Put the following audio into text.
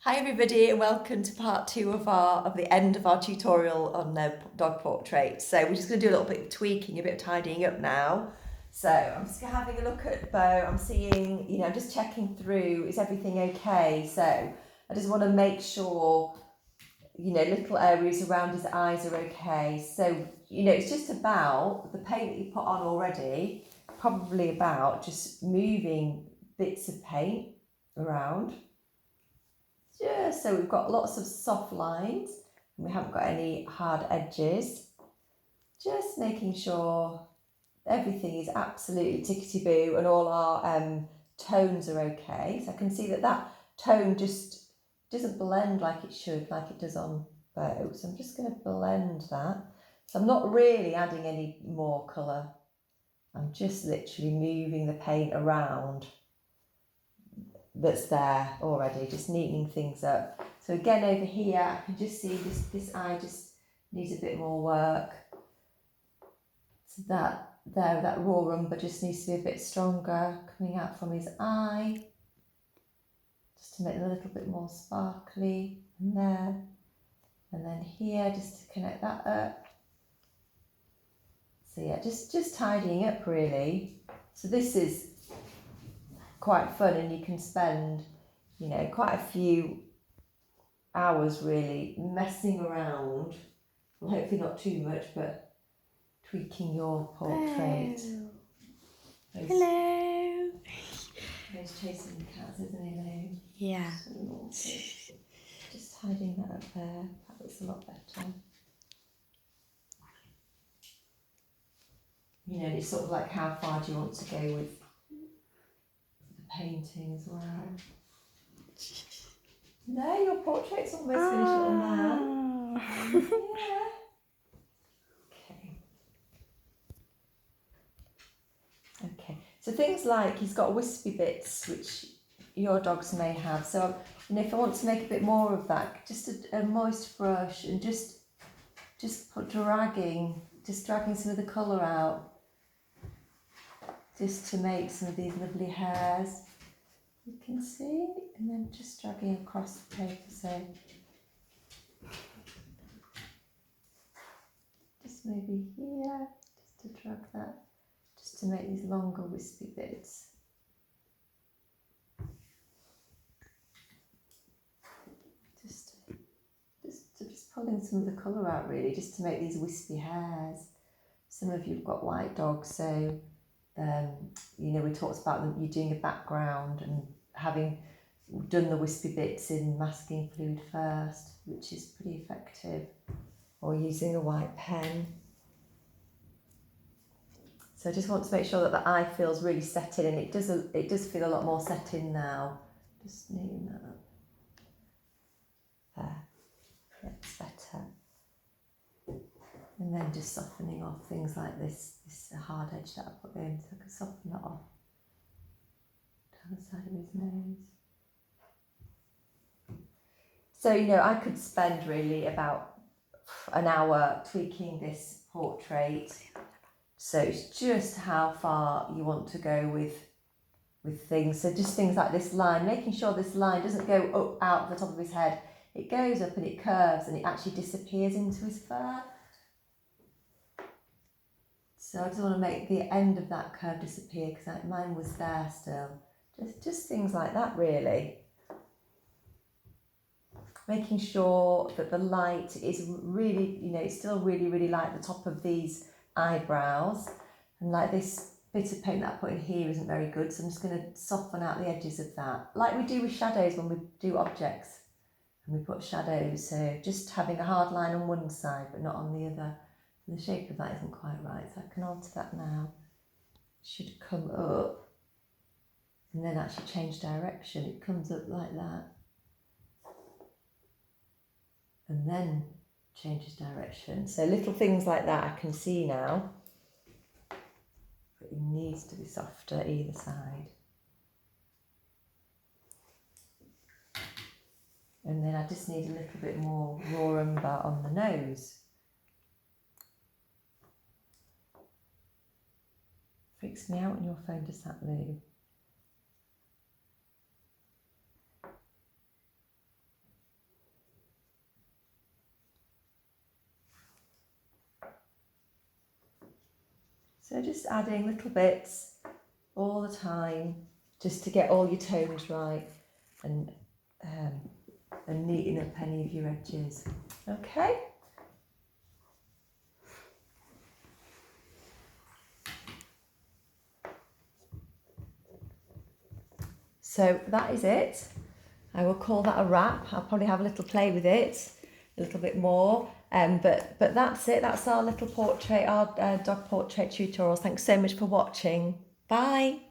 Hi everybody and welcome to part 2 of the end of our tutorial on dog portraits. So we're just going to do a little bit of tweaking, a bit of tidying up now. So I'm just having a look at Bo. I'm seeing, I'm just checking through, is everything okay? So I just want to make sure, little areas around his eyes are okay. So, it's just about the paint that you put on already, probably about just moving bits of paint around. Just so we've got lots of soft lines and we haven't got any hard edges. Just making sure everything is absolutely tickety-boo and all our tones are okay. So I can see that tone just doesn't blend like it should, like it does on Bo. So I'm just going to blend that. So I'm not really adding any more colour. I'm just literally moving the paint around that's there already, just neatening things up. So again over here I can just see this eye just needs a bit more work. So that raw umber just needs to be a bit stronger coming out from his eye, just to make it a little bit more sparkly. And there, and then here, just to connect that up. So yeah, just tidying up really. So this is quite fun and you can spend, quite a few hours really messing around, well hopefully not too much, but tweaking your portrait. Hello. He's chasing the cats, isn't he, Lou? Yeah. So naughty. Just hiding that up there, that looks a lot better. It's sort of like how far do you want to go with the painting as well. No, your portrait's almost finished, little man. Yeah. Okay, so things like he's got wispy bits, which your dogs may have. So, if I want to make a bit more of that, just a moist brush and just dragging some of the colour out, just to make some of these lovely hairs. You can see, and then just dragging across the paper. So, just maybe here, just to drag that, just to make these longer wispy bits. Just pulling some of the colour out really, just to make these wispy hairs. Some of you've got white dogs, so we talked about you doing a background and having done the wispy bits in masking fluid first, which is pretty effective, or using a white pen. So I just want to make sure that the eye feels really set in, and it does feel a lot more set in now. Just neaten that up. There. That's better. And then just softening off things like this hard edge that I put in, so I can soften that off down the side of his nose. So, I could spend really about an hour tweaking this portrait. So it's just how far you want to go with things. So just things like this line, making sure this line doesn't go up out the top of his head. It goes up and it curves and it actually disappears into his fur. So I just want to make the end of that curve disappear because mine was there still. Just things like that really. Making sure that the light is really, it's still really, really light at the top of these eyebrows. And like this bit of paint that I put in here isn't very good, so I'm just going to soften out the edges of that. Like we do with shadows when we do objects and we put shadows. So just having a hard line on one side but not on the other. And the shape of that isn't quite right, so I can alter that now. It should come up and then actually change direction. It comes up like that and then changes direction. So little things like that I can see now, but it needs to be softer either side. And then I just need a little bit more raw umber on the nose. Freaks me out when your phone does that, Lou. So just adding little bits all the time, just to get all your tones right and neaten up any of your edges. Okay. So that is it. I will call that a wrap. I'll probably have a little play with it a little bit more. But that's it. That's our little portrait, our dog portrait tutorials. Thanks so much for watching. Bye.